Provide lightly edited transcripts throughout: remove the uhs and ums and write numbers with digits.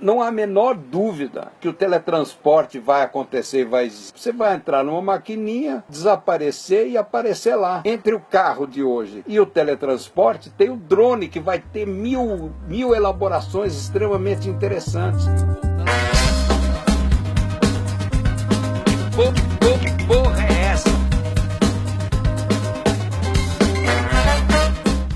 não há a menor dúvida que o teletransporte vai acontecer e vai existir. Você vai entrar numa maquininha, desaparecer e aparecer lá. Entre o carro de hoje e o teletransporte, tem o drone, que vai ter mil elaborações extremamente interessantes. Que porra é essa?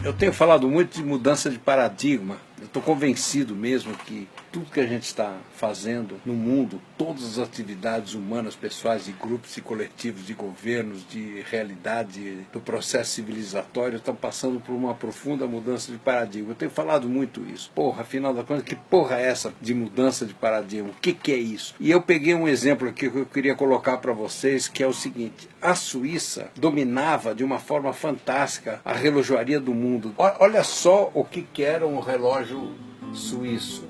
Eu tenho falado muito de mudança de paradigma. Eu estou convencido mesmo que tudo que a gente está fazendo no mundo, todas as atividades humanas, pessoais, de grupos e coletivos, de governos, de realidade, do processo civilizatório, estão passando por uma profunda mudança de paradigma. Eu tenho falado muito isso. Porra, afinal da conta, que porra é essa de mudança de paradigma? O que é isso? E eu peguei um exemplo aqui que eu queria colocar para vocês, que é o seguinte: a Suíça dominava de uma forma fantástica a relojoaria do mundo. Olha só o que era um relógio suíço.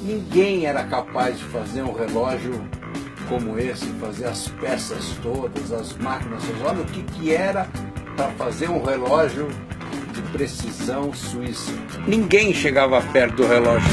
Ninguém era capaz de fazer um relógio como esse, fazer as peças todas, as máquinas. Olha o que era para fazer um relógio de precisão suíça. Ninguém chegava perto do relógio.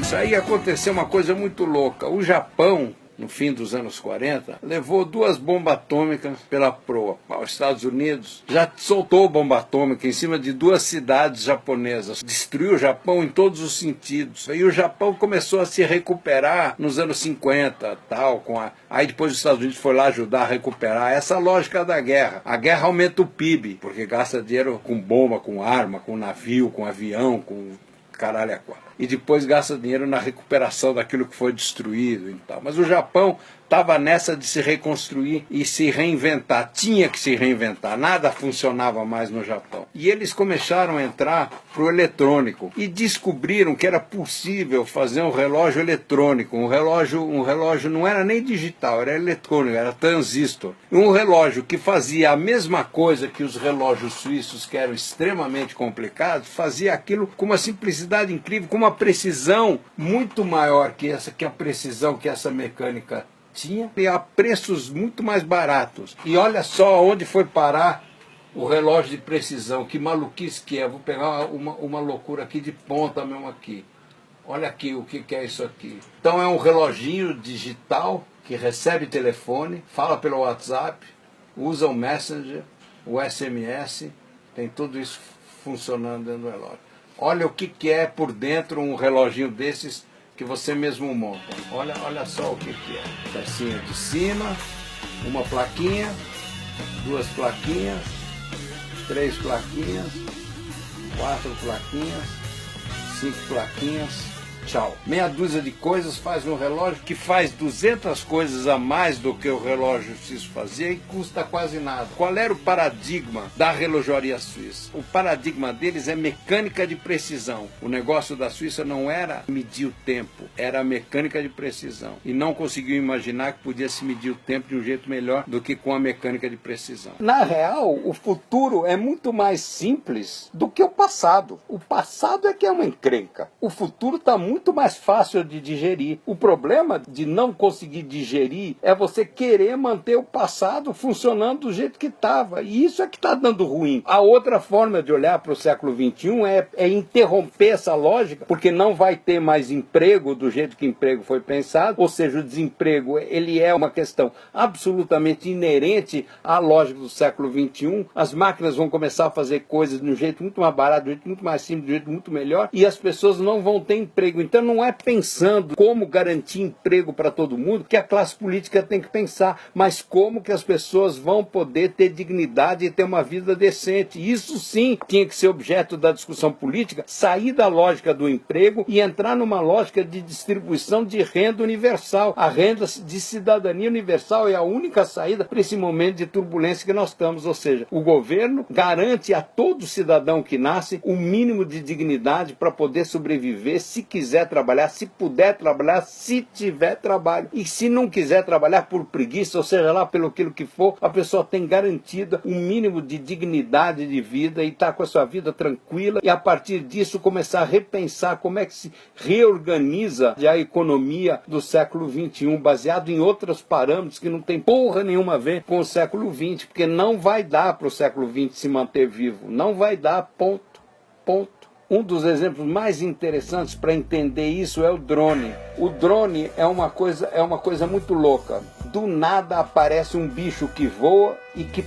Isso aí aconteceu uma coisa muito louca. O Japão, no fim dos anos 40, levou 2 bombas atômicas pela proa. Os Estados Unidos já soltou bomba atômica em cima de 2 cidades japonesas. Destruiu o Japão em todos os sentidos. E o Japão começou a se recuperar nos anos 50, tal, aí depois os Estados Unidos foi lá ajudar a recuperar. Essa lógica da guerra. A guerra aumenta o PIB, porque gasta dinheiro com bomba, com arma, com navio, com avião, com caralho a quatro. E depois gasta dinheiro na recuperação daquilo que foi destruído e tal. Mas o Japão estava nessa de se reconstruir e se reinventar. Tinha que se reinventar. Nada funcionava mais no Japão. E eles começaram a entrar para o eletrônico. E descobriram que era possível fazer um relógio eletrônico. Um relógio não era nem digital, era eletrônico, era transistor. Um relógio que fazia a mesma coisa que os relógios suíços, que eram extremamente complicados, fazia aquilo com uma simplicidade incrível, com uma precisão muito maior que a precisão que essa mecânica tinha, e a preços muito mais baratos. E olha só onde foi parar o relógio de precisão. Que maluquice que é. Vou pegar uma loucura aqui de ponta mesmo aqui. Olha aqui o que é isso aqui. Então é um reloginho digital que recebe telefone, fala pelo WhatsApp, usa o Messenger, o SMS, tem tudo isso funcionando dentro do relógio. Olha o que é por dentro um reloginho desses que você mesmo monta. Olha só o que é. Pecinha de cima, uma plaquinha, 2 plaquinhas, 3 plaquinhas, 4 plaquinhas, 5 plaquinhas. Tchau. Meia dúzia de coisas faz um relógio que faz 200 coisas a mais do que o relógio suíço fazia e custa quase nada. Qual era o paradigma da relojoaria suíça? O paradigma deles é mecânica de precisão. O negócio da Suíça não era medir o tempo, era a mecânica de precisão. E não conseguiu imaginar que podia se medir o tempo de um jeito melhor do que com a mecânica de precisão. Na real, o futuro é muito mais simples do que o passado. O passado é que é uma encrenca. O futuro está muito mais fácil de digerir. O problema de não conseguir digerir é você querer manter o passado funcionando do jeito que estava. E isso é que está dando ruim. A outra forma de olhar para o século XXI é interromper essa lógica, porque não vai ter mais emprego do jeito que emprego foi pensado. Ou seja, o desemprego ele é uma questão absolutamente inerente à lógica do século XXI. As máquinas vão começar a fazer coisas de um jeito muito mais barato, de um jeito muito mais simples, de um jeito muito melhor, e as pessoas não vão ter emprego. Então não é pensando como garantir emprego para todo mundo que a classe política tem que pensar, mas como que as pessoas vão poder ter dignidade e ter uma vida decente. Isso sim tinha que ser objeto da discussão política, sair da lógica do emprego e entrar numa lógica de distribuição de renda universal. A renda de cidadania universal é a única saída para esse momento de turbulência que nós estamos. Ou seja, o governo garante a todo cidadão que nasce um mínimo de dignidade para poder sobreviver, se quiser trabalhar, se puder trabalhar, se tiver trabalho. E se não quiser trabalhar por preguiça, ou seja lá pelo aquilo que for, a pessoa tem garantida um mínimo de dignidade de vida e está com a sua vida tranquila, e a partir disso começar a repensar como é que se reorganiza a economia do século XXI, baseado em outros parâmetros que não tem porra nenhuma a ver com o século XX, porque não vai dar para o século XX se manter vivo. Não vai dar, ponto. Um dos exemplos mais interessantes para entender isso é o drone. O drone é uma coisa muito louca. Do nada aparece um bicho que voa e que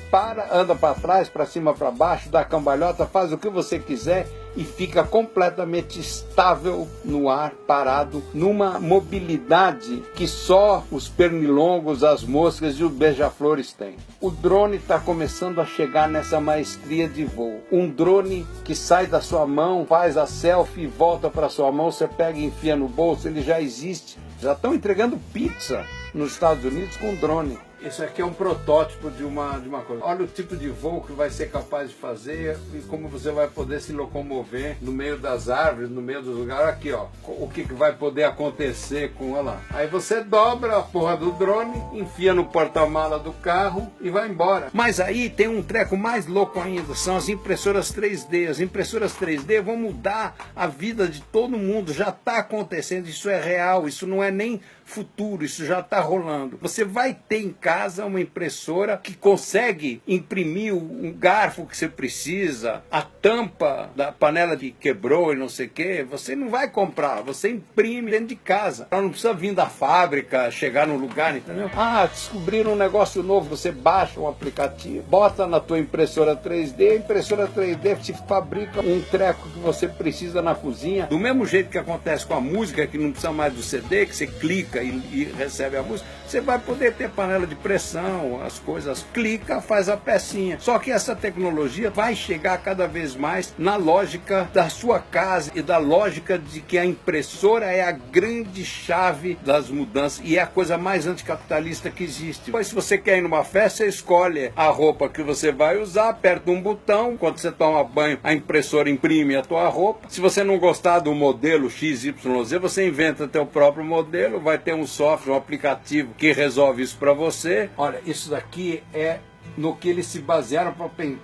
anda para trás, para cima, para baixo, dá cambalhota, faz o que você quiser e fica completamente estável no ar, parado, numa mobilidade que só os pernilongos, as moscas e os beija-flores têm. O drone está começando a chegar nessa maestria de voo. Um drone que sai da sua mão, faz a selfie e volta para sua mão, você pega e enfia no bolso, ele já existe. Já estão entregando pizza nos Estados Unidos com drone. Isso aqui é um protótipo de uma coisa. Olha o tipo de voo que vai ser capaz de fazer e como você vai poder se locomover no meio das árvores, no meio dos lugares. Aqui, ó, o que vai poder acontecer com ela. Aí você dobra a porra do drone, enfia no porta-mala do carro e vai embora. Mas aí tem um treco mais louco ainda, são as impressoras 3D. As impressoras 3D vão mudar a vida de todo mundo, já está acontecendo, isso é real, isso não é nem futuro, isso já está rolando. Você vai ter em casa uma impressora que consegue imprimir um garfo que você precisa, a tampa da panela que quebrou e não sei o que, você não vai comprar, você imprime dentro de casa. Ela não precisa vir da fábrica, chegar no lugar, entendeu? Ah, descobriram um negócio novo, você baixa um aplicativo, bota na tua impressora 3D, a impressora 3D te fabrica um treco que você precisa na cozinha. Do mesmo jeito que acontece com a música, que não precisa mais do CD, que você clica e recebe a música, você vai poder ter panela de pressão, as coisas, clica, faz a pecinha. Só que essa tecnologia vai chegar cada vez mais na lógica da sua casa e da lógica de que a impressora é a grande chave das mudanças e é a coisa mais anticapitalista que existe. Pois se você quer ir numa festa, você escolhe a roupa que você vai usar, aperta um botão, quando você toma banho, a impressora imprime a tua roupa. Se você não gostar do modelo XYZ, você inventa teu próprio modelo, vai ter um software, um aplicativo que resolve isso para você. Olha, isso daqui é no que eles se basearam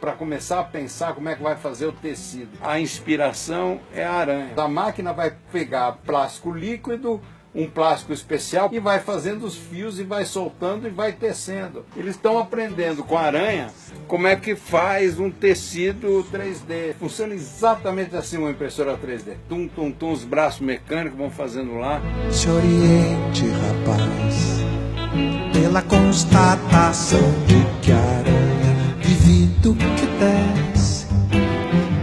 para começar a pensar como é que vai fazer o tecido. A inspiração é a aranha. A máquina vai pegar plástico líquido, um plástico especial e vai fazendo os fios e vai soltando e vai tecendo. Eles estão aprendendo com a aranha como é que faz um tecido 3D. Funciona exatamente assim uma impressora 3D. Tum, tum, tum, os braços mecânicos vão fazendo lá. Se oriente, rapaz, pela constatação de que a aranha vive do que desce,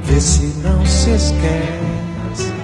vê se não se esquece.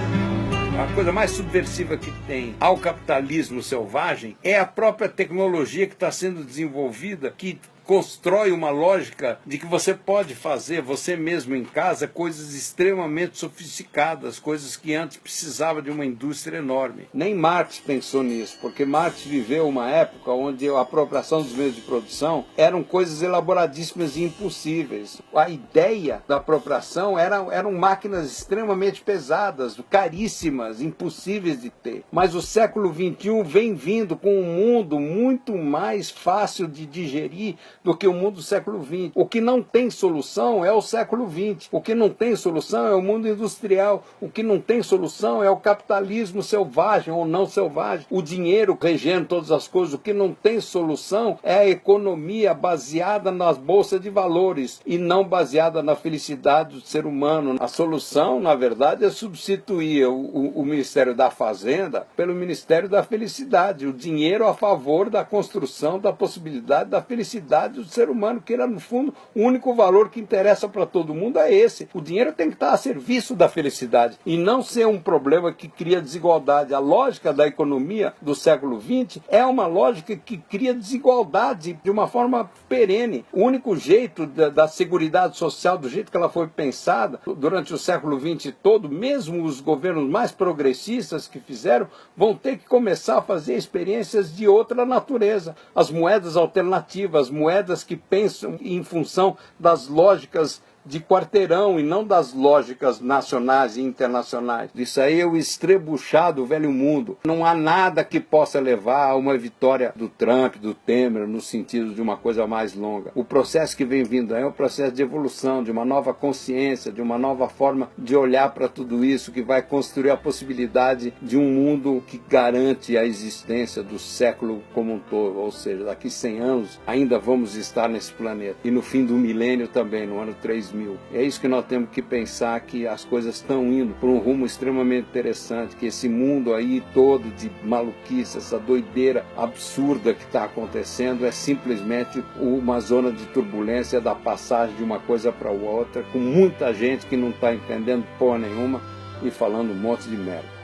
A coisa mais subversiva que tem ao capitalismo selvagem é a própria tecnologia que está sendo desenvolvida, que constrói uma lógica de que você pode fazer você mesmo em casa coisas extremamente sofisticadas, coisas que antes precisava de uma indústria enorme. Nem Marx pensou nisso, porque Marx viveu uma época onde a apropriação dos meios de produção eram coisas elaboradíssimas e impossíveis. A ideia da apropriação eram máquinas extremamente pesadas, caríssimas, impossíveis de ter. Mas o século XXI vem vindo com um mundo muito mais fácil de digerir do que o mundo do século XX. O que não tem solução é o século XX. O que não tem solução é o mundo industrial. O que não tem solução é o capitalismo selvagem ou não selvagem. O dinheiro regendo todas as coisas. O que não tem solução é a economia baseada nas bolsas de valores e não baseada na felicidade do ser humano. A solução, na verdade, é substituir o Ministério da Fazenda pelo Ministério da Felicidade. O dinheiro a favor da construção da possibilidade da felicidade do ser humano, que era, no fundo, o único valor que interessa para todo mundo é esse. O dinheiro tem que estar a serviço da felicidade e não ser um problema que cria desigualdade. A lógica da economia do século XX é uma lógica que cria desigualdade de uma forma perene. O único jeito da seguridade social, do jeito que ela foi pensada durante o século XX todo, mesmo os governos mais progressistas que fizeram, vão ter que começar a fazer experiências de outra natureza. As moedas alternativas, moedas que pensam em função das lógicas de quarteirão e não das lógicas nacionais e internacionais. Isso aí é o estrebuchar do velho mundo. Não há nada que possa levar a uma vitória do Trump, do Temer, no sentido de uma coisa mais longa. O processo que vem vindo aí é um processo de evolução, de uma nova consciência, de uma nova forma de olhar para tudo isso, que vai construir a possibilidade de um mundo que garante a existência do século como um todo. Ou seja, daqui 100 anos ainda vamos estar nesse planeta. E no fim do milênio também, no ano 3000, 2000. É isso que nós temos que pensar, que as coisas estão indo por um rumo extremamente interessante, que esse mundo aí todo de maluquice, essa doideira absurda que está acontecendo é simplesmente uma zona de turbulência da passagem de uma coisa para outra, com muita gente que não está entendendo porra nenhuma e falando um monte de merda.